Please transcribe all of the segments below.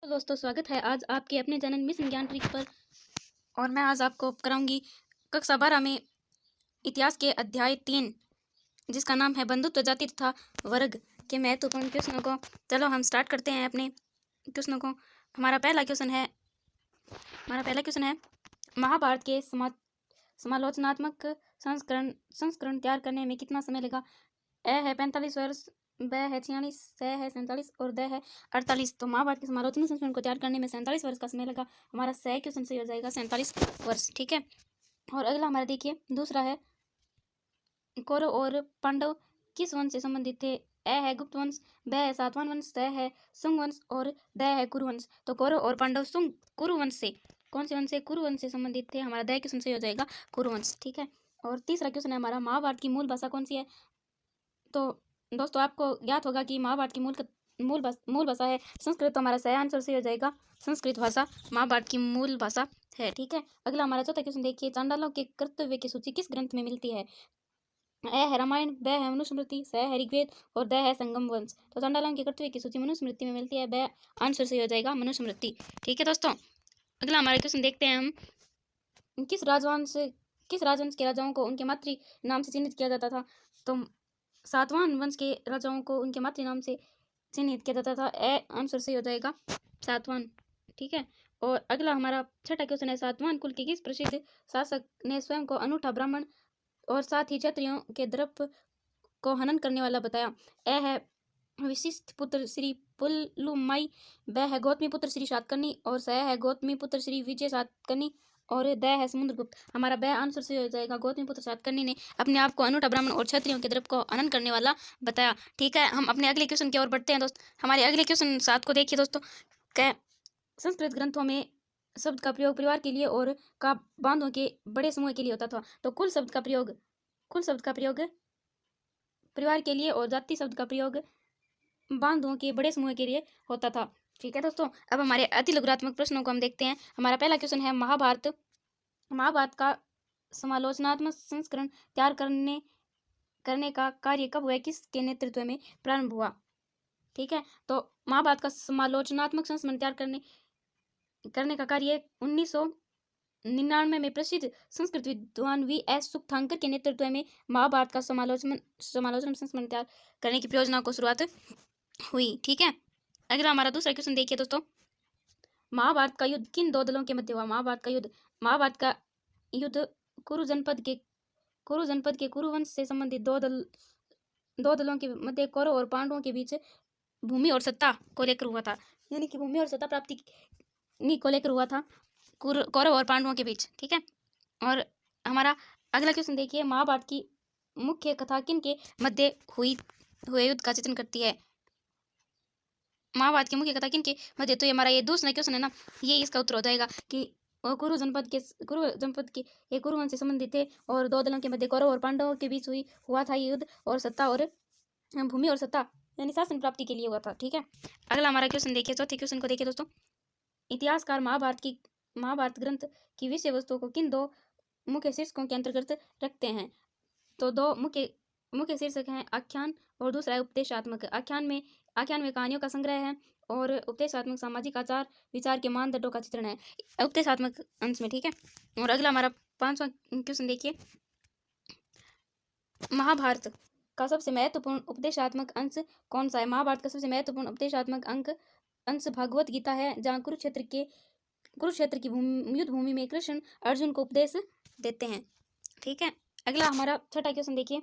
तो दोस्तों स्वागत है आज आपके अपने चैनल मिशन ज्ञान ट्रिक पर। और मैं आज आपको कराऊंगी कक्षा 12 में इतिहास के अध्याय 3 जिसका नाम है बंधुत्व जाति तथा वर्ग के महत्वपूर्ण क्वेश्चनों को। चलो हम स्टार्ट करते हैं अपने क्वेश्चनों को। हमारा पहला क्वेश्चन है महाभारत के समालोचनात्मक संस्करण तैयार करने में कितना समय लगा। ए है 45 वर्ष, ब है 46, स है 47 और द है 48। तो महाभारत के समालोचना संस्करण को तैयार करने में 47 वर्ष का समय लगा। हमारा स क्वेश्चन सही हो जाएगा 47 वर्ष। ठीक है। और अगला हमारा देखिए दूसरा है कौरव और पांडव किस वंश से संबंधित थे। ए है गुप्त वंश, ब है सातवाहन वंश, स है शुंग वंश और द है कुरु वंश। तो कौरव और पांडव कुरु वंश से कौन से वंश से कुरु वंश से संबंधित थे। हमारा द क्वेश्चन सही हो जाएगा कुरु वंश। ठीक है। और तीसरा क्वेश्चन है हमारा महाभारत की मूल भाषा कौन सी है। तो दोस्तों आपको ज्ञात होगा कि महाभारत की मूल भाषा है संस्कृत। तो हमारा सही आंसर सही हो जाएगा संस्कृत भाषा महाभारत की मूल भाषा है। ठीक है। अगला हमारा चौथा क्वेश्चन देखिए चांडालों के कर्तव्य की सूची किस ग्रंथ में मिलती है। ए है रामायण, ब है मनुस्मृति, स है ऋग्वेद और द है संगम वंश। तो चांडालों के कर्तव्य की सूची मनुस्मृति में मिलती है। ब आंसर सही हो जाएगा मनुस्मृति। ठीक है दोस्तों। अगला हमारा क्वेश्चन देखते हैं हम किस राजवंश के राजाओं को उनके मातृ नाम से चिन्हित किया जाता था। तो सातवाहन वंश के राजाओं को उनके मातृ नाम से चिन्हित किया जाता था। ए आंसर सही हो जाएगा सातवाहन। ठीक है। और अगला हमारा छठा क्वेश्चन है सातवाहन कुल के किस प्रसिद्ध शासक ने स्वयं को अनूठा ब्राह्मण और साथ ही क्षत्रियों के द्रव्य को हनन करने वाला बताया। ए है विशिष्ट पुत्र श्री पुलुमाई, ब है गौतमी पुत्र श्री सातकर्णी और स है गौतमी पुत्र श्री विजय सातकर्णी और द है समुद्रगुप्त। हमारा ब आंसर से हो जाएगा गौतमी पुत्र सातकर्णी ने अपने आप को अनूठा ब्राह्मण और क्षत्रियों के द्रव्य को हनन करने वाला बताया। ठीक है। हम अपने अगले क्वेश्चन की ओर बढ़ते हैं दोस्त। हमारे अगले क्वेश्चन 7 को देखिए दोस्तों। क्या संस्कृत ग्रंथों में शब्द का प्रयोग परिवार के लिए और का बांधों के बड़े समूह के लिए होता था। तो कुल शब्द का प्रयोग परिवार के लिए और जाति शब्द का प्रयोग बांधों के बड़े समूह के लिए होता था। ठीक है दोस्तों। अब हमारे अति लघुरात्मक प्रश्नों को हम देखते हैं। हमारा पहला क्वेश्चन है महाभारत का समालोचनात्मक संस्करण तैयार करने का कार्य कब हुआ, किसके नेतृत्व में प्रारंभ हुआ। ठीक है। तो महाभारत का समालोचनात्मक संस्करण तैयार करने का कार्य 1999 में प्रसिद्ध संस्कृत विद्वान V.S. सुक्थांकर के नेतृत्व में महाभारत का समालोचन संस्करण तैयार करने की परियोजना को शुरुआत हुई। ठीक है। अगला हमारा दूसरा क्वेश्चन देखिए दोस्तों। महाभारत का युद्ध किन दो दलों के मध्य हुआ। महाभारत का युद्ध कुरु जनपद के कुरु वंश से संबंधित दो दलों के मध्य कौरव और पांडवों के बीच भूमि और सत्ता को लेकर हुआ था। यानी कि भूमि और सत्ता प्राप्ति को लेकर हुआ था कौरव और पांडवों के बीच। ठीक है। और हमारा अगला क्वेश्चन देखिए महाभारत की मुख्य कथा किन के मध्य हुए युद्ध का चित्रण करती है। महाभारत की मुख्य कथा किन के मध्य। तो ये हमारा ये दूसरा क्वेश्चन है ना, ये इसका उत्तर हो जाएगा कि कुरु जनपद के ये कुरु वंश से संबंधित थे और दो दलों के मध्य कौरव और पांडवों के बीच हुआ था ये युद्ध और सत्ता और भूमि और सत्ता यानी शासन प्राप्ति के लिए हुआ था। ठीक है। अगला हमारा क्वेश्चन देखिए, चौथे क्वेश्चन को देखिए दोस्तों। इतिहासकार महाभारत ग्रंथ की विषय वस्तु को किन दो मुख्य शीर्षकों के अंतर्गत रखते हैं। तो दो मुख्य शीर्षक हैं आख्यान और दूसरा है उपदेशात्मक। आख्यान में कहानियों का संग्रह है और उपदेशात्मक सामाजिक आचार विचार के मानदंडों का चित्रण है उपदेशात्मक अंश में। ठीक है। और अगला हमारा 5वां क्वेश्चन देखिए। महाभारत का सबसे महत्वपूर्ण उपदेशात्मक अंश कौन सा है। महाभारत का सबसे महत्वपूर्ण उपदेशात्मक अंश भागवत गीता है, जहाँ कुरुक्षेत्र की युद्ध भूमि में कृष्ण अर्जुन को उपदेश देते हैं। ठीक है। अगला हमारा छठा क्वेश्चन देखिए।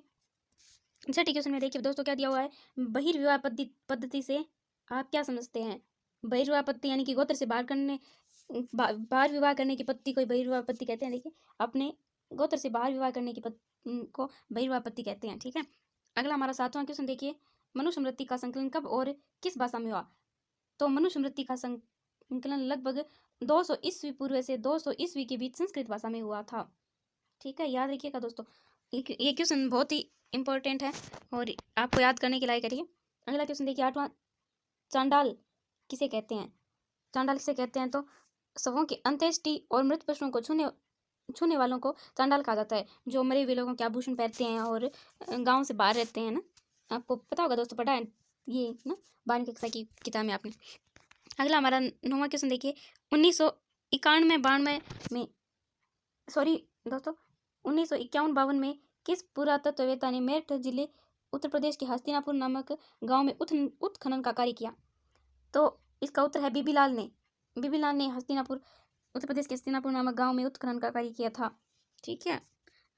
छठे क्वेश्चन में देखिए दोस्तों क्या दिया हुआ है। बहिर्विवाह पद्धति से आप क्या समझते हैं। बहिर्विवाह पद्धति यानी कि गोत्र से बाहर विवाह करने की पद्धति को बहिर्विवाह पद्धति कहते हैं। देखिए अपने गोत्र से बाहर विवाह करने की को बहिर्विवाह पद्धति कहते हैं। ठीक है। अगला हमारा 7वां क्वेश्चन देखिए। मनुस्मृति का संकलन कब और किस भाषा में हुआ। तो मनुस्मृति का संकलन लगभग 200 ईस्वी पूर्व से 200 ईस्वी के बीच संस्कृत भाषा में हुआ था। ठीक है। याद रखिएगा दोस्तों, ये क्वेश्चन बहुत ही इंपॉर्टेंट है और आपको याद करने के लायक है। अगला क्वेश्चन देखिए 8वां। चांडाल किसे कहते हैं। तो शवों की अंत्येष्टि और मृत पशुओं को छूने वालों को चांडाल कहा जाता है, जो मरे हुए लोगों के आभूषण पहनते हैं और गांव से बाहर रहते हैं ना। आपको पता होगा दोस्तों, पढ़ा है ये ना 12वीं कक्षा की किताब में आपने। अगला हमारा 9वां क्वेश्चन देखिए, 1991-92 में, सॉरी दोस्तों, 1951-52 में किस पुरातत्ववेत्ता ने मेरठ जिले उत्तर प्रदेश के हस्तिनापुर नामक गांव में उत्खनन का कार्य किया? तो इसका उत्तर है बीबीलाल ने। बीबीलाल ने हस्तिनापुर, उत्तर प्रदेश के हस्तिनापुर नामक गांव में उत्खनन का कार्य किया था। ठीक है,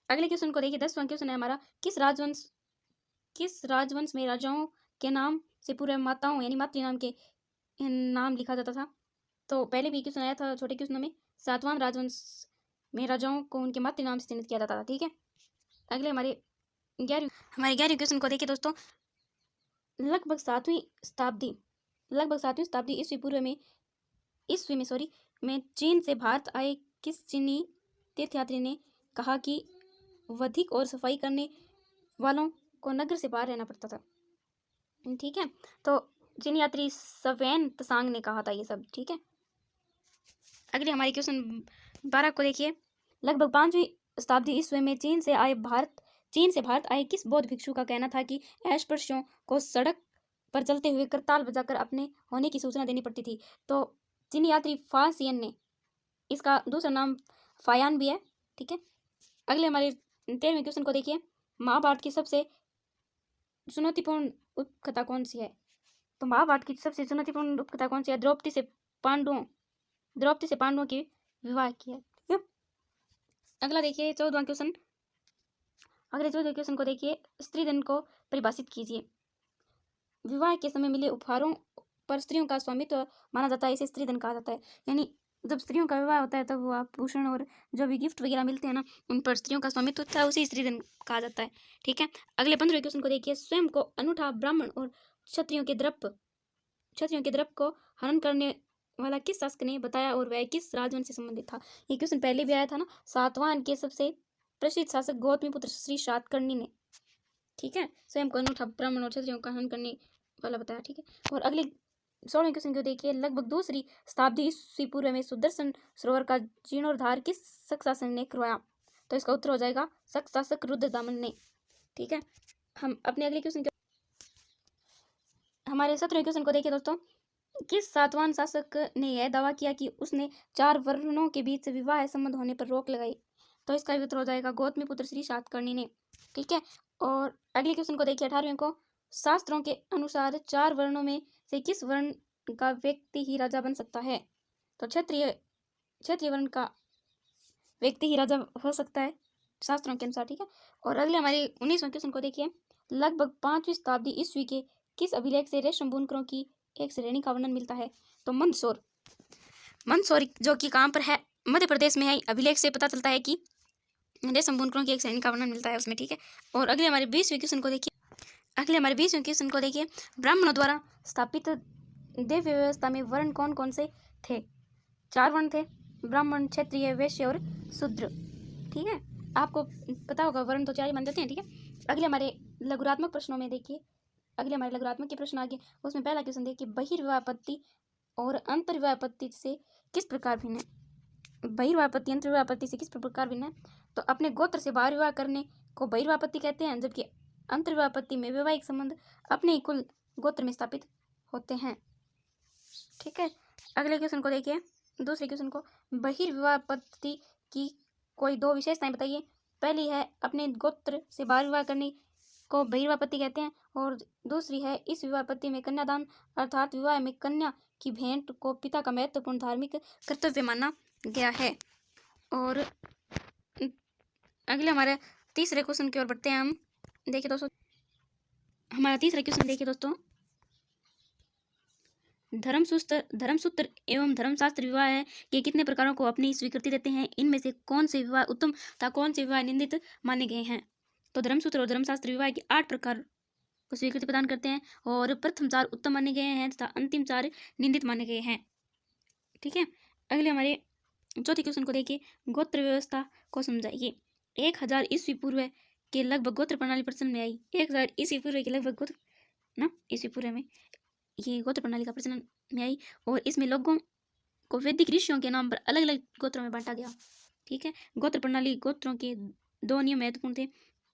अगले क्वेश्चन को देखिए, 10वां क्वेश्चन है हमारा, किस राजवंश में राजाओं के नाम से पूरे माताओं यानी मातृ नाम के नाम लिखा जाता था? तो पहले भी क्वेश्चन आया था छोटे क्वेश्चन में, सातवां राजवंश में राजाओं को उनके मातृ नाम से चिन्हित किया जाता था। ठीक है, अगले हमारे 11वें क्वेश्चन को देखिए दोस्तों, लगभग 7वीं शताब्दी ईस्वी में चीन से भारत आए किस चीनी तीर्थयात्री ने कहा कि वधिक और सफाई करने वालों को नगर से बाहर रहना पड़ता था? ठीक है, तो चीनी यात्री सवेन तसांग ने कहा था ये सब। ठीक है, अगले हमारे क्वेश्चन 12 को देखिए, लगभग 5वीं शताब्दी ईस्वी में चीन से भारत आए किस बौद्ध भिक्षु का कहना था कि अस्पृश्यों को सड़क पर चलते हुए करताल बजाकर अपने होने की सूचना देनी पड़ती थी? तो चीनी यात्री फासियन ने, इसका दूसरा नाम फायान भी है। ठीक है, अगले हमारे 13वें क्वेश्चन को देखिए, महाभारत की सबसे चुनौतीपूर्ण उपकथा कौन सी है? तो महाभारत की सबसे चुनौतीपूर्ण उपकथा कौन सी है? द्रौपदी से पांडवों की विवाह की है। ठीक है, अगला देखिए 14वां क्वेश्चन। अगले 14वें क्वेश्चन को देखिए, स्त्रीधन को परिभाषित कीजिए। विवाह के समय मिले उपहारों पर स्त्रियों का स्वामित्व माना जाता है, इसे स्त्रीधन कहा जाता है। यानी जब स्त्रियों का विवाह होता है तब वो आभूषण और जो भी गिफ्ट वगैरह मिलते हैं ना, उन पर स्त्रियों का स्वामित्व होता है, उसे स्त्रीधन कहा जाता है। ठीक है, अगले 15वें क्वेश्चन को देखिए, स्वयं को अनूठा ब्राह्मण और क्षत्रियों के द्रव्य को हनन करने वाला किस शासक ने बताया और वह किस राजवंश से संबंधित था? ये क्वेश्चन पहले भी आया था ना, सातवाहन के सबसे प्रसिद्ध शासक गौतमीपुत्र श्री शातकर्णी ने। ठीक है, स्वयं को अनूठा ब्राह्मण और क्षत्रियों का हनन करने वाला बताया। ठीक है, और अगले 16वें क्वेश्चन को देखिए, लगभग 2री शताब्दी ईस्वी पूर्व में सुदर्शन सरोवर का जीर्णोद्धार किस शक शासक ने करवाया? तो इसका उत्तर हो जाएगा शक शासक रुद्रदामन ने। ठीक है, हम अपने अगले क्वेश्चन हमारे 17वें क्वेश्चन को देखिए दोस्तों, किस सातवाहन शासक ने यह दावा किया कि उसने 4 वर्णों के बीच विवाह संबंध होने पर रोक लगाई? तो इसका उत्तर हो जाएगा गौतमीपुत्र श्री शातकर्णी ने। ठीक है, और अगले क्वेश्चन को देखिए 18वें को, शास्त्रों के अनुसार 4 वर्णों में से किस वर्ण का व्यक्ति ही राजा बन सकता है? तो क्षत्रिय वर्ण का व्यक्ति ही राजा हो सकता है शास्त्रों के अनुसार। ठीक है, और अगले हमारे 19वें क्वेश्चन को देखिए, लगभग 5वीं शताब्दी ईस्वी के किस अभिलेख से रेशम बुनकरों की एक श्रेणी का वर्णन मिलता है? तो मंदसौर जो कि कहाँ पर है, मध्य प्रदेश में है। अभिलेख से पता चलता है कि रेशम बुनकरों की एक श्रेणी का वर्णन मिलता है उसमें। ठीक है, और अगले हमारे 20वें क्वेश्चन को देखिए, ब्राह्मणों द्वारा स्थापित देव व्यवस्था में वर्ण कौन कौन से थे? 4 वर्ण थे, ब्राह्मण, क्षत्रिय, वैश्य और शूद्र। ठीक है, आपको पता होगा वर्ण तो 4 ही मान जाते हैं। ठीक है, अगले हमारे लघुरात्मक प्रश्नों में देखिए, अगले हमारे लघुरात्मक के प्रश्न आगे, उसमें पहला क्वेश्चन देखिए, बहिर्विवाह आपत्ति और अंतर्विवाह आपत्ति से किस प्रकार भिन्न है? बहिर्विवाह आपत्ति अंतर्विवाह आपत्ति से किस प्रकार भिन्न है? तो अपने गोत्र से बाहर विवाह करने को बहिर्विवाह आपत्ति कहते हैं, जबकि अंतर्विवाह आपत्ति में वैवाहिक संबंध अपने ही कुल गोत्र में स्थापित होते हैं। ठीक है, अगले क्वेश्चन को देखिए, दूसरे क्वेश्चन को, बहिर्विवाह आपत्ति की कोई 2 विशेषताएं बताइए। पहली है अपने गोत्र से बाहर विवाह करने को बहिर्विवाह आपत्ति कहते हैं, और दूसरी है इस विवाह आपत्ति में कन्यादान अर्थात विवाह में कन्या की भेंट को पिता का महत्वपूर्ण धार्मिक कर्तव्य माना गया है। और अगले हमारे तीसरे क्वेश्चन की ओर बढ़ते हैं हम। देखिए दोस्तों, हमारा तीसरा क्वेश्चन देखिए दोस्तों, धर्मसूत्र एवं धर्मशास्त्र विवाह है कि कितने प्रकारों को अपनी स्वीकृति देते हैं? इनमें से कौन से विवाह उत्तम तथा कौन से विवाह निंदित माने गए हैं? तो धर्मसूत्र और धर्मशास्त्र विवाह के 8 प्रकार को स्वीकृति प्रदान करते हैं, और प्रथम 4 उत्तम माने गए हैं तथा अंतिम 4 निंदित माने गए हैं। ठीक है, अगले हमारे चौथे क्वेश्चन को देखिए, गोत्र व्यवस्था को समझाइए। 1000 ईस्वी पूर्व के लगभग गोत्र प्रणाली प्रचलन में आई। 1000 ईस्वी पूर्व के लगभग ईस्वी पूर्व में ये गोत्र प्रणाली का प्रचलन में आई, और इसमें लोगों को वैदिक ऋषियों के नाम पर अलग अलग गोत्रों में बांटा गया। ठीक है, गोत्र प्रणाली गोत्रों के 2 नियम महत्वपूर्ण थे।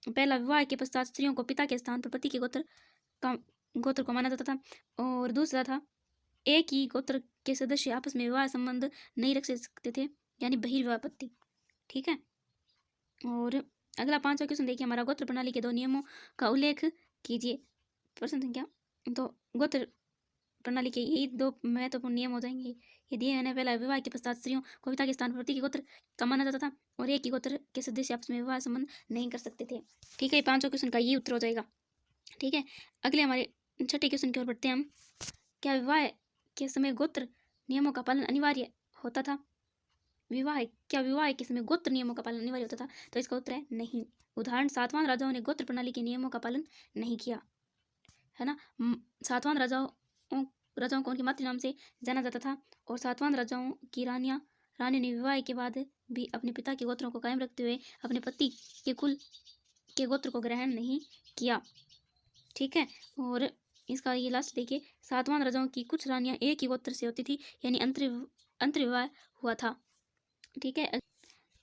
पहला, विवाह के पश्चात स्त्रियों को पिता के स्थान पर पति के गोत्र को माना जाता था, और दूसरा था एक ही गोत्र के सदस्य आपस में विवाह संबंध नहीं रख सकते थे, यानी बहिर्विवाह आपत्ति। ठीक है। और अगला 5वां क्वेश्चन देखिए हमारा, गोत्र प्रणाली के 2 नियमों का उल्लेख कीजिए। प्रश्न संख्या, तो गोत्र प्रणाली के यही 2 महत्वपूर्ण नियम हो जाएंगे। ये दिए हैं। पहला, विवाह के पश्चात स्त्रियों को पिता के स्थान पर पति के गोत्र का माना जाता था और एक ही गोत्र के सदस्य आपस में विवाह संबंध नहीं कर सकते थे। ठीक है, 5वां क्वेश्चन का ये उत्तर हो जाएगा। ठीक है, अगले हमारे 6ठे क्वेश्चन की ओर बढ़ते हैं हम। क्या विवाह के समय गोत्र नियमों का पालन अनिवार्य होता था? विवाह के समय गोत्र नियमों का पालन अनिवार्य होता था? तो इसका उत्तर है नहीं। उदाहरण, सातवां राजाओं ने गोत्र प्रणाली के नियमों का पालन नहीं किया, है ना। सातवां राजाओं को उनके मातृ नाम से जाना जाता था और सातवां राजाओं की रानी ने विवाह के बाद भी अपने पिता के गोत्रों को कायम रखते हुए अपने पति के कुल के गोत्र को ग्रहण नहीं किया। ठीक है, और इसका ये लास्ट देखिए, सातवां राजाओं की कुछ रानियां एक ही गोत्र से होती थी, यानी अंतर्विवाह हुआ था। ठीक है,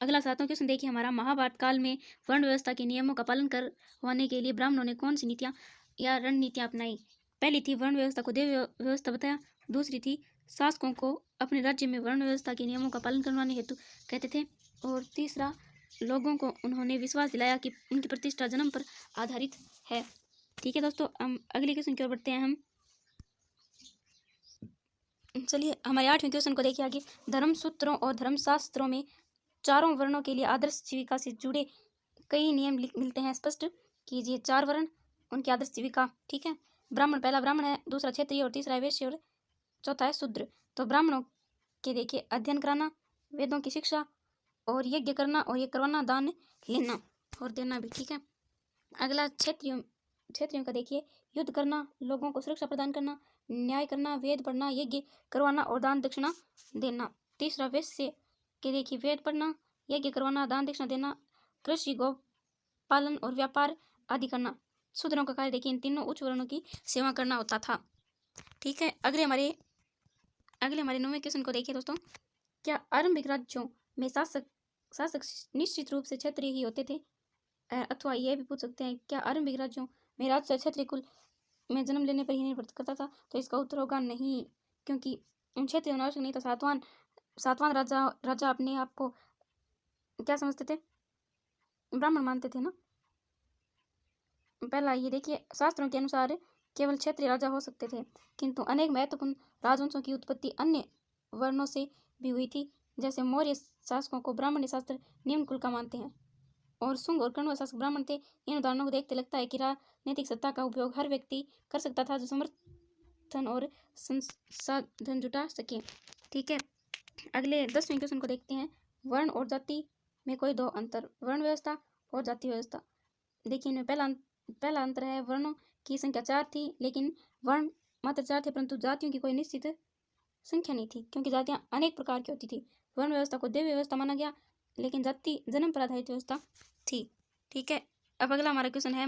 अगला 7वां क्वेश्चन देखिए हमारा, महाभारत काल में वर्ण व्यवस्था के नियमों का पालन करवाने के लिए ब्राह्मणों ने कौन सी नीतियां या रणनीतियां अपनाई? पहली थी वर्ण व्यवस्था को देव व्यवस्था बताया। दूसरी थी शासकों को अपने राज्य में वर्ण व्यवस्था के नियमों का पालन करवाने हेतु कहते थे। और तीसरा, लोगों को उन्होंने विश्वास दिलाया कि उनकी प्रतिष्ठा जन्म पर आधारित है। ठीक है दोस्तों, हम अगले क्वेश्चन की ओर बढ़ते हैं। हम चलिए हमारे 8वें क्वेश्चन को देखिए आगे। धर्मसूत्रों और धर्मशास्त्रों में चारों वर्णों के लिए आदर्श जीविका से जुड़े कई नियम मिलते हैं, स्पष्ट कीजिए। 4 वर्ण, उनकी आदर्श जीविका। ठीक है, ब्राह्मण, पहला ब्राह्मण है, दूसरा क्षत्रिय और तीसरा है वैश्य और चौथा है शूद्र। तो ब्राह्मणों के देखिए, अध्ययन कराना, वेदों की शिक्षा और यज्ञ करना और ये करवाना, दान लेना और देना भी। ठीक है, अगला क्षत्रियों का देखिए, युद्ध करना, लोगों को सुरक्षा प्रदान करना, न्याय करना, वेद पढ़ना, यज्ञ करवाना और दान दक्षिणा देना। तीसरा वैश्य के देखिए, वेद पढ़ना, यज्ञ करवाना, दान दक्षिणा देना, कृषि, गौ पालन और व्यापार आदि करना। शूद्रों का कार्य देखिए, इन तीनों उच्च वर्णों की सेवा करना होता था। ठीक है, अगले हमारे 9वें क्वेश्चन को देखिए दोस्तों। क्या आरंभिक राज्यों में शासक निश्चित रूप से क्षत्रिय ही होते थे? अथवा यह भी पूछ सकते हैं, क्या आरंभिक राज्यों में राजा क्षत्रिय कुल में जन्म लेने पर ही निर्भर करता था? तो इसका उत्तर होगा नहीं, क्योंकि क्षत्रिय होना आवश्यक नहीं था। सातवां राजा अपने आप को क्या समझते थे? ब्राह्मण मानते थे ना। पहला ये देखिए, शास्त्रों के अनुसार केवल क्षत्रिय राजा हो सकते थे, किंतु अनेक महत्वपूर्ण राजवंशों की उत्पत्ति अन्य वर्णों से भी हुई थी। जैसे मौर्य शासकों को ब्राह्मण शास्त्र निम्न कुल का मानते हैं और शुंग और कण्व शासक ब्राह्मण थे। इन उदाहरणों को देखते लगता है कि राजनीतिक सत्ता का उपयोग हर व्यक्ति कर सकता था जो समर्थन और संसाधन जुटा सके। ठीक है, अगले 10वें क्वेश्चन को देखते हैं। वर्ण और जाति में कोई 2 अंतर, वर्ण व्यवस्था और जाति व्यवस्था। देखिए, इनमें पहला अंतर है, वर्णों की संख्या 4 थी, लेकिन वर्ण मात्र 4 थे, परंतु जातियों की कोई निश्चित संख्या नहीं थी, क्योंकि जातियां अनेक प्रकार की होती थी। वर्ण व्यवस्था को देव व्यवस्था माना गया, लेकिन जाति जन्म पर आधारित व्यवस्था थी। ठीक है, अब अगला हमारा क्वेश्चन है,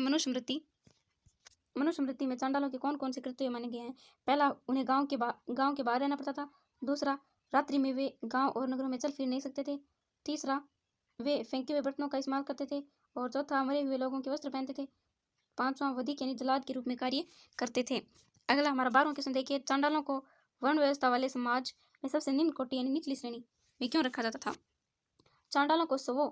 मनुस्मृति में चांडालों के कौन कौन से कृत्य माने गए हैं? पहला, उन्हें गांव के बाहर रहना पड़ता था। दूसरा, रात्रि में वे गांव और नगरों में चल फिर नहीं सकते थे। तीसरा, वे फेंके हुए बर्तनों का इस्तेमाल करते थे। और चौथा, मरे हुए लोगों के वस्त्र पहनते थे। 5वां, वधिक यानी जल्लाद के रूप में कार्य करते थे। अगला हमारा 12वां क्वेश्चन देखिए, चांडालों को वर्ण व्यवस्था वाले समाज में सबसे निम्न कोटि यानी निचली श्रेणी में क्यों रखा जाता था? चांडालों को शवों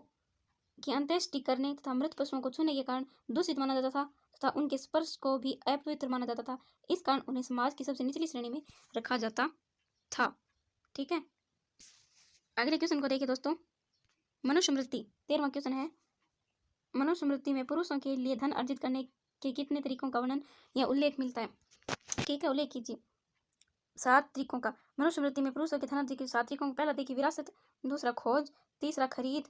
की अंत्येष्टि करने तथा मृत पशुओं को छूने के कारण दूषित माना जाता था तथा उनके स्पर्श को भी अपवित्र माना जाता था। इस कारण उन्हें समाज की सबसे निचली श्रेणी में रखा जाता था। ठीक है, अगले क्वेश्चन को देखिए दोस्तों, मनुस्मृति 13वां क्वेश्चन है, मनुस्मृति में पुरुषों के लिए धन अर्जित करने के कितने तरीकों का वर्णन या उल्लेख मिलता है? ठीक है, उल्लेख कीजिए। 7 तरीकों का। मनुस्मृति में पुरुषों के धन अर्जित के 7 तरीकों। पहला देखिए, विरासत, दूसरा खोज, तीसरा खरीद,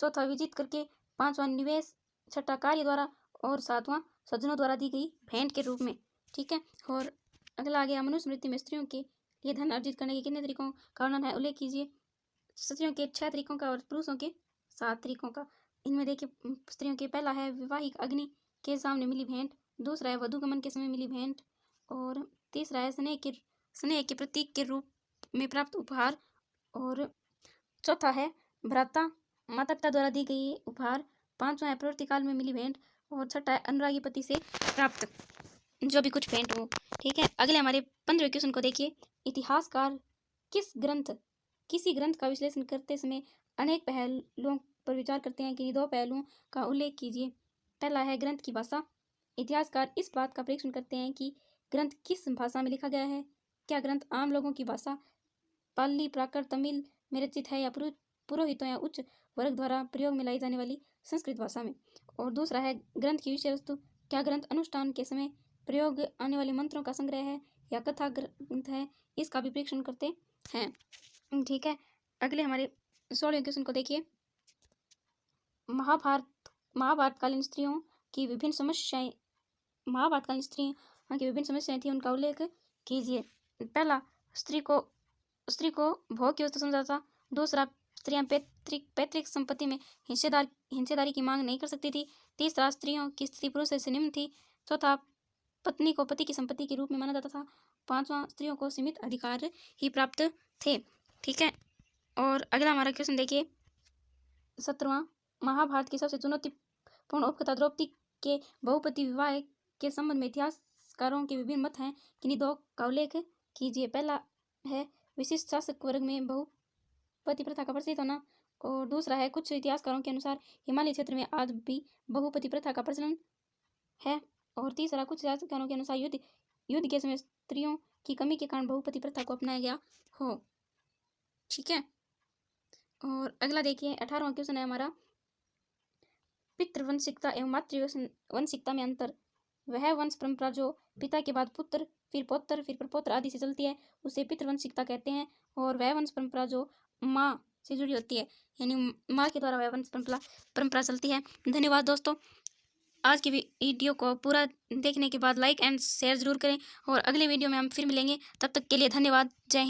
चौथा विजित करके, 5वां निवेश, छठा कार्य द्वारा और 7वां सज्जनों द्वारा दी गई भेंट के रूप में। ठीक है, और अगला आ गया, मनुस्मृति में स्त्रियों के लिए धन अर्जित करने के कितने तरीकों का वर्णन है? उल्लेख कीजिए। स्त्रियों के 6 तरीकों का और पुरुषों के 7 तरीकों का। इनमें देखिए, स्त्रियों के पहला है विवाहिक अग्नि के सामने मिली भेंट, दूसरा है वधूगमन के समय मिली भेंट, और तीसरा है स्नेह के प्रतीक के रूप में प्राप्त उपहार, और चौथा है भ्राता माता पिता द्वारा दी गई उपहार, 5वां है प्रवृत्ति काल में मिली भेंट, और छठा है अनुरागी पति से प्राप्त जो भी कुछ पेंट हो। ठीक है, अगले हमारे 15वें क्वेश्चन को देखिए। इतिहासकार किसी ग्रंथ का विश्लेषण करते समय अनेक पहलुओं पर विचार करते हैं कि 2 पहलुओं का उल्लेख कीजिए। पहला है ग्रंथ की भाषा। इतिहासकार इस बात का परीक्षण करते हैं कि ग्रंथ किस भाषा में लिखा गया है। क्या ग्रंथ आम लोगों की भाषा पाली, प्राकृत, तमिल में रचित है या पुरोहितों या उच्च वर्ग द्वारा प्रयोग में लाई जाने वाली संस्कृत भाषा में। और दूसरा है ग्रंथ की विषय वस्तु। क्या ग्रंथ अनुष्ठान के समय प्रयोग आने वाले मंत्रों का संग्रह है या कथा ग्रंथ है, इसका भी परीक्षण करते हैं। ठीक है, अगले हमारे 16वें क्वेश्चन को देखिए। महाभारतकालीन स्त्रियों की विभिन्न समस्याएं थी, उनका उल्लेख कीजिए। पहला, स्त्री को भोग की वस्तु समझा था। दूसरा, स्त्रियां पैतृक संपत्ति में हिस्सेदारी की मांग नहीं कर सकती थी। तीसरा, स्त्रियों की स्थिति पुरुषों से निम्न थी। चौथा, पत्नी को पति की संपत्ति के रूप में माना जाता था। पांचवा, स्त्रियों को सीमित अधिकार ही प्राप्त थे। ठीक है, और अगला हमारा क्वेश्चन देखिए। 17वां, महाभारत की सबसे चुनौतीपूर्ण उपकथा द्रौपदी के बहुपति विवाह के संबंध में इतिहासकारों के विभिन्न मत हैं, किन्हीं 2 का उल्लेख कीजिए। पहला है विशिष्ट शासक वर्ग में बहुपति प्रथा का प्रचलित होना, और दूसरा है कुछ इतिहासकारों के अनुसार हिमालय क्षेत्र में आज भी बहुपति प्रथा का प्रचलन है, और तीसरा कुछ इतिहासकारों के अनुसार युद्ध के समय स्त्रियों की कमी के कारण बहुपति प्रथा को अपनाया गया हो। ठीक है, और अगला देखिए 18वां क्वेश्चन है हमारा। पितृवंशिकता एवं मातृवंशिकता में अंतर। वह वंश परंपरा जो पिता के बाद पुत्र, फिर पौत्र, फिर प्रपौत्र आदि से चलती है, उसे पितृवंशिकता कहते हैं। और वह वंश परंपरा जो माँ से जुड़ी होती है, यानी माँ के द्वारा वह वंश परंपरा चलती है। धन्यवाद दोस्तों। आज की वीडियो को पूरा देखने के बाद लाइक एंड शेयर जरूर करें, और अगले वीडियो में हम फिर मिलेंगे। तब तक के लिए धन्यवाद। जय हिंद।